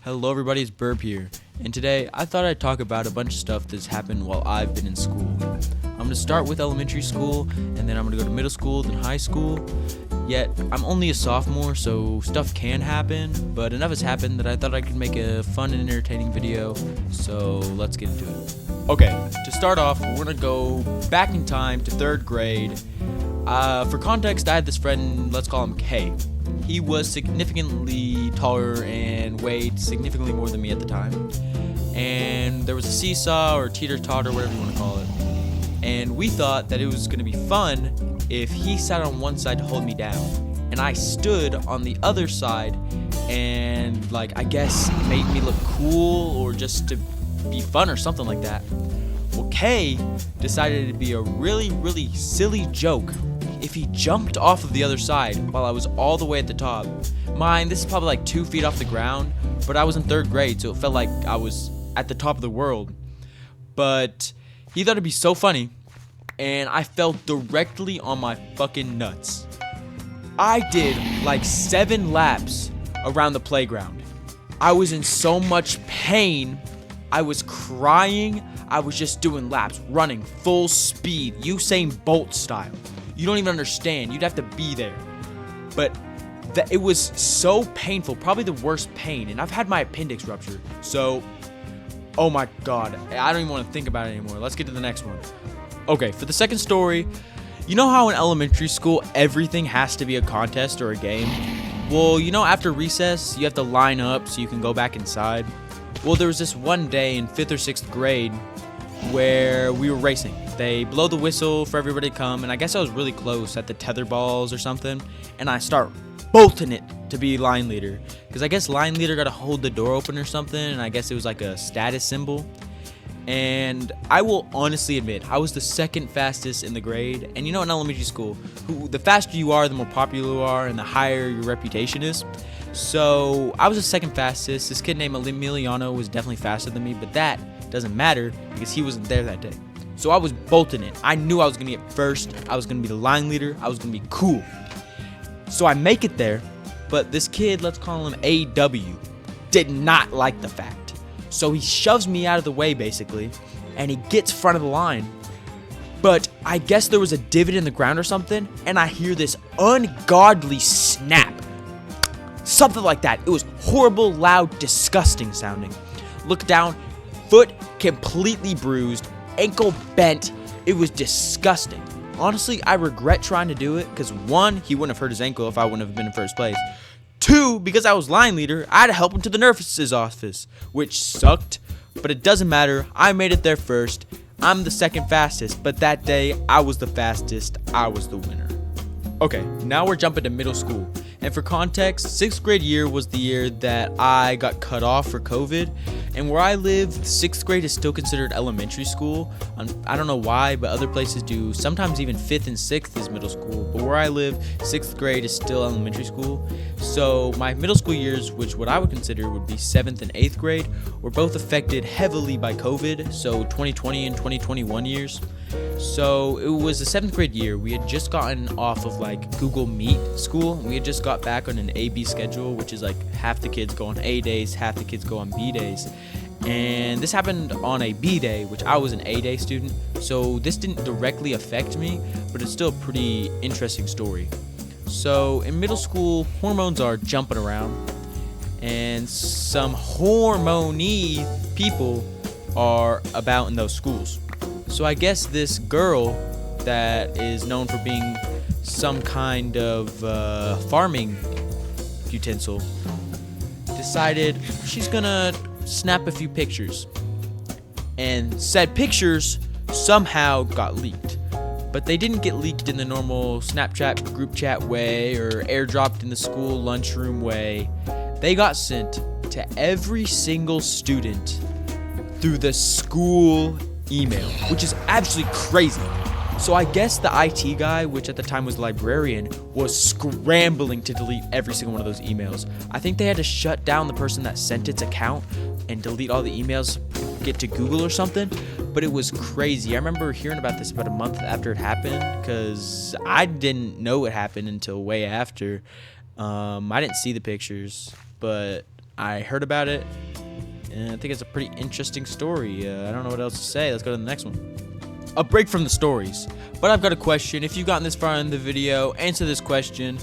Hello everybody, it's Burp here, and today I thought I'd talk about a bunch of stuff that's happened while I've been in school. I'm going to start with elementary school, and then I'm going to go to middle school, then high school. Yet, I'm only a sophomore, so stuff can happen, but enough has happened that I thought I could make a fun and entertaining video, so let's get into it. Okay, to start off, we're going to go back in time to 3rd grade. For context, I had this friend, let's call him K. He was significantly taller and weighed significantly more than me at the time. And there was a seesaw or teeter-totter, whatever you want to call it. And we thought that it was going to be fun if he sat on one side to hold me down, and I stood on the other side and, I guess made me look cool or just to be fun or something like that. Well, Kay decided it'd be a really, really silly joke if he jumped off of the other side while I was all the way at the top. Mind, this is probably 2 feet off the ground, but I was in 3rd grade, so it felt like I was at the top of the world. But he thought it'd be so funny, and I fell directly on my fucking nuts. I did 7 laps around the playground. I was in so much pain. I was crying. I was just doing laps, running full speed, Usain Bolt style. You don't even understand. You'd have to be there. But it was so painful, probably the worst pain. And I've had my appendix ruptured. So, oh my God, I don't even want to think about it anymore. Let's get to the next one. Okay, for the second story, you know how in elementary school everything has to be a contest or a game? Well, after recess, you have to line up so you can go back inside. Well, there was this one day in 5th or 6th grade where we were racing. They blow the whistle for everybody to come, and I guess I was really close at the tether balls or something, and I start bolting it to be line leader, because I guess line leader got to hold the door open or something, and I guess it was a status symbol. And I will honestly admit, I was the 2nd fastest in the grade, and in elementary school, the faster you are, the more popular you are, and the higher your reputation is. So I was the 2nd fastest. This kid named Emiliano was definitely faster than me, but that doesn't matter because he wasn't there that day. So I was bolting it. I knew I was going to get first. I was going to be the line leader. I was going to be cool. So I make it there, but this kid, let's call him AW, did not like the fact. So he shoves me out of the way, basically, and he gets front of the line. But I guess there was a divot in the ground or something, and I hear this ungodly snap. Something like that. It was horrible, loud, disgusting sounding. Look down, foot completely bruised, ankle bent. It was disgusting. Honestly, I regret trying to do it because 1, he wouldn't have hurt his ankle if I wouldn't have been in first place. 2, because I was line leader, I had to help him to the nurse's office, which sucked, but it doesn't matter. I made it there first. I'm the 2nd fastest, but that day I was the fastest. I was the winner. Okay, now we're jumping to middle school. And for context, 6th grade year was the year that I got cut off for COVID. And where I live, 6th grade is still considered elementary school. I don't know why, but other places do. Sometimes even 5th and 6th is middle school. But where I live, 6th grade is still elementary school. So my middle school years, which what I would consider would be 7th and 8th grade, were both affected heavily by COVID. So 2020 and 2021 years. So it was the 7th grade year. We had just gotten off of Google Meet school. We had just got back on an A-B schedule, which is half the kids go on A days, half the kids go on B days. And this happened on a B day, which I was an A day student. So this didn't directly affect me, but it's still a pretty interesting story. So in middle school, hormones are jumping around, and some hormone-y people are about in those schools. So I guess this girl that is known for being some kind of farming utensil decided she's gonna snap a few pictures. And said pictures somehow got leaked. But they didn't get leaked in the normal Snapchat group chat way or airdropped in the school lunchroom way. They got sent to every single student through the school email, which is absolutely crazy. So I guess the IT guy, which at the time was the librarian, was scrambling to delete every single one of those emails. I think they had to shut down the person that sent its account and delete all the emails, get to Google or something. But it was crazy. I remember hearing about this about a month after it happened, because I didn't know it happened until way after. I didn't see the pictures, but I heard about it, and I think it's a pretty interesting story. I don't know what else to say. Let's go to the next one. A break from the stories. But I've got a question. If you've gotten this far in the video, answer this question.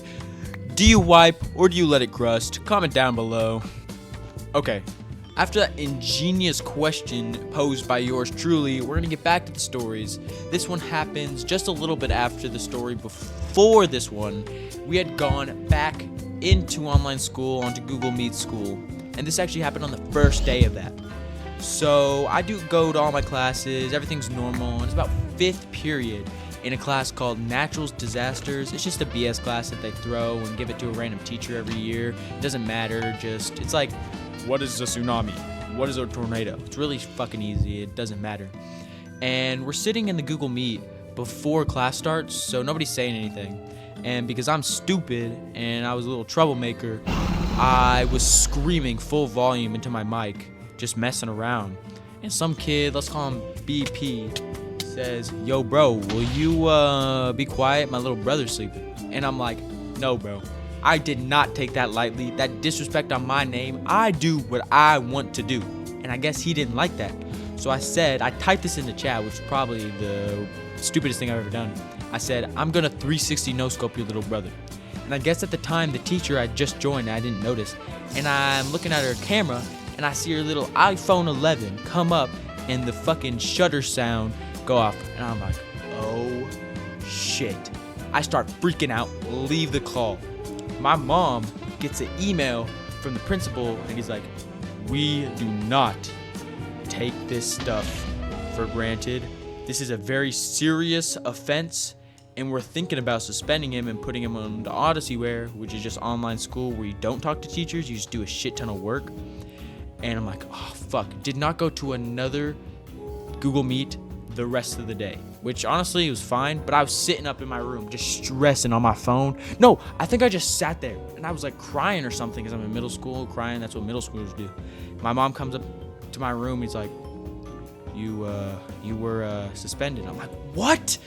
Do you wipe or do you let it crust? Comment down below. Okay. After that ingenious question posed by yours truly, we're going to get back to the stories. This one happens just a little bit after the story before this one. We had gone back into online school, onto Google Meet school. And this actually happened on the first day of that. So I do go to all my classes, everything's normal, and it's about 5th period in a class called Natural Disasters. It's just a BS class that they throw and give it to a random teacher every year. It doesn't matter, it's like, what is a tsunami? What is a tornado? It's really fucking easy, it doesn't matter. And we're sitting in the Google Meet before class starts, so nobody's saying anything. And because I'm stupid and I was a little troublemaker, I was screaming full volume into my mic, just messing around. And some kid, let's call him BP, says, "Yo bro, will you be quiet? My little brother's sleeping." And I'm like, "No bro, I did not take that lightly. That disrespect on my name. I do what I want to do." And I guess he didn't like that. So I typed this in the chat, which is probably the stupidest thing I've ever done. I said, "I'm gonna 360 no scope your little brother." And I guess at the time the teacher had just joined and I didn't notice. And I'm looking at her camera and I see her little iPhone 11 come up and the fucking shutter sound go off. And I'm like, oh shit. I start freaking out, leave the call. My mom gets an email from the principal and he's like, "We do not take this stuff for granted. This is a very serious offense and we're thinking about suspending him and putting him on the Odysseyware, which is just online school where you don't talk to teachers, you just do a shit ton of work." And I'm like, oh fuck, did not go to another Google Meet the rest of the day, which honestly was fine, but I was sitting up in my room just stressing on my phone. No, I think I just sat there and I was like crying or something because I'm in middle school, crying, that's what middle schoolers do. My mom comes up to my room, he's like, you were suspended. I'm like, what?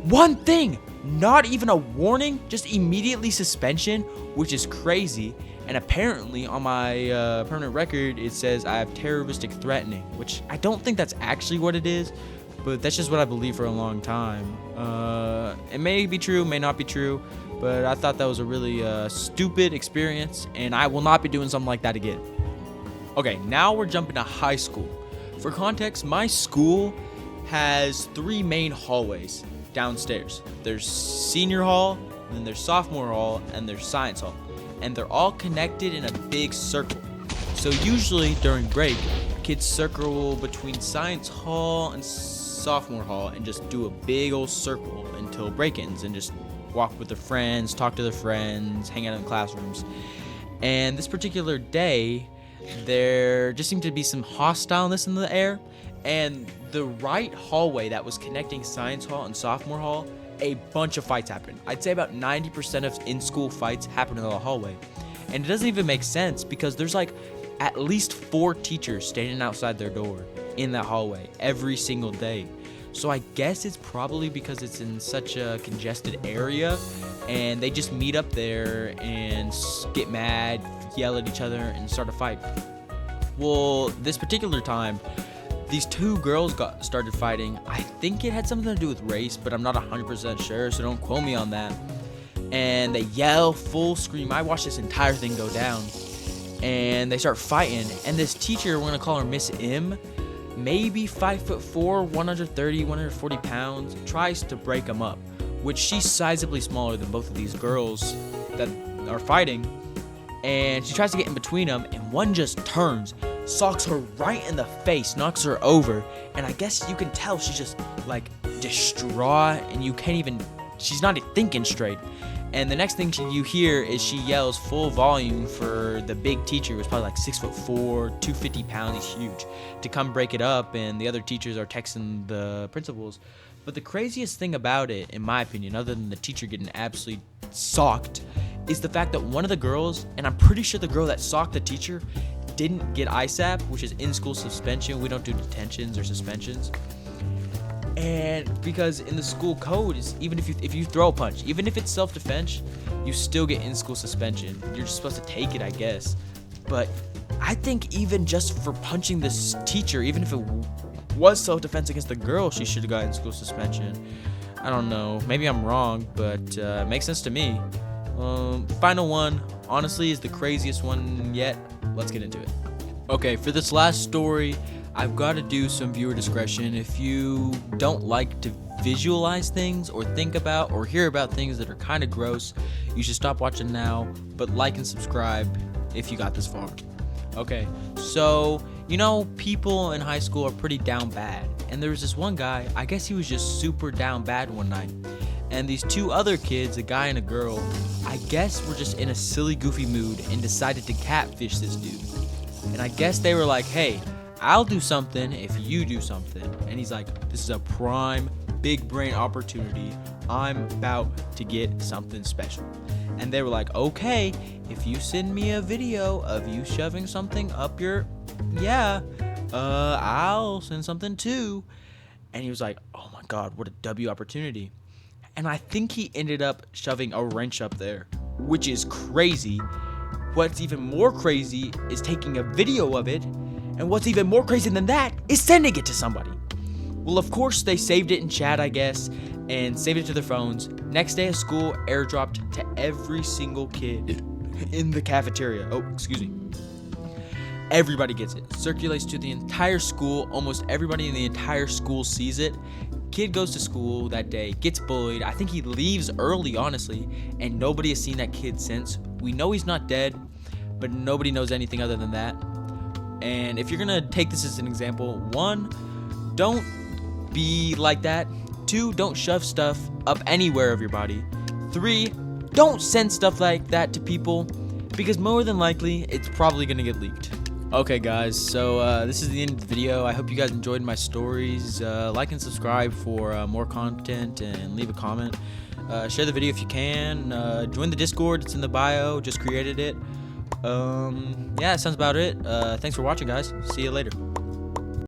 One thing, not even a warning, just immediately suspension, which is crazy. And apparently on my permanent record, it says I have terroristic threatening, which I don't think that's actually what it is, but that's just what I believe for a long time. It may be true, may not be true, but I thought that was a really stupid experience, and I will not be doing something like that again. Okay, now we're jumping to high school. For context, my school has 3 main hallways downstairs. There's senior hall, then there's sophomore hall, and there's science hall. And they're all connected in a big circle. So usually during break, kids circle between science hall and sophomore hall and just do a big old circle until break ends and just walk with their friends, talk to their friends, hang out in classrooms. And this particular day, there just seemed to be some hostileness in the air, and the right hallway that was connecting science hall and sophomore hall, a bunch of fights happened. I'd say about 90% of in-school fights happen in the hallway. And it doesn't even make sense because there's like at least 4 teachers standing outside their door in that hallway every single day. So I guess it's probably because it's in such a congested area and they just meet up there and get mad, yell at each other, and start a fight. Well, this particular time, these 2 girls started fighting. I think it had something to do with race, but I'm not 100% sure, so don't quote me on that. And they yell, full scream. I watched this entire thing go down. And they start fighting. And this teacher, we're going to call her Miss M, maybe 5'4", 130, 140 pounds, tries to break them up, which she's sizably smaller than both of these girls that are fighting. And she tries to get in between them, and one just turns, socks her right in the face, knocks her over, and I guess you can tell she's just like distraught, and she's not thinking straight. And the next thing you hear is she yells full volume for the big teacher, who's probably like 6'4", 250 pounds, he's huge, to come break it up, and the other teachers are texting the principals. But the craziest thing about it, in my opinion, other than the teacher getting absolutely socked, is the fact that one of the girls, and I'm pretty sure the girl that socked the teacher, didn't get ISAP, which is in-school suspension. We don't do detentions or suspensions. And because in the school code, is even if you throw a punch, even if it's self-defense, you still get in-school suspension. You're just supposed to take it, I guess. But I think even just for punching this teacher, even if it was self-defense against the girl, she should have gotten school suspension. I don't know. Maybe I'm wrong, but it makes sense to me. Final one, honestly, is the craziest one yet. Let's get into it. Okay, for this last story, I've got to do some viewer discretion. If you don't like to visualize things or think about or hear about things that are kind of gross, you should stop watching now, but like and subscribe if you got this far. Okay, so, people in high school are pretty down bad. And there was this one guy, I guess he was just super down bad one night. And these two other kids, a guy and a girl, I guess were just in a silly, goofy mood and decided to catfish this dude. And I guess they were like, hey, I'll do something if you do something. And he's like, this is a prime, big brain opportunity. I'm about to get something special. And they were like, okay, if you send me a video of you shoving something up your, I'll send something too. And he was like, oh my God, what a W opportunity. And I think he ended up shoving a wrench up there, which is crazy. What's even more crazy is taking a video of it. And what's even more crazy than that is sending it to somebody. Well, of course, they saved it in chat, I guess, and saved it to their phones. Next day at school, airdropped to every single kid in the cafeteria. Oh, excuse me. Everybody gets it. Circulates to the entire school. Almost everybody in the entire school sees it. Kid goes to school that day, gets bullied. I think he leaves early, honestly, and nobody has seen that kid since. We know he's not dead, but nobody knows anything other than that. And if you're gonna take this as an example, 1, don't be like that. 2, don't shove stuff up anywhere of your body. 3, don't send stuff like that to people, because more than likely, it's probably gonna get leaked. Okay guys, so this is the end of the video. I hope you guys enjoyed my stories. Like and subscribe for more content, and leave a comment. Share the video if you can. Join the Discord, it's in the bio, just created it. That sounds about it. Thanks for watching, guys. See you later.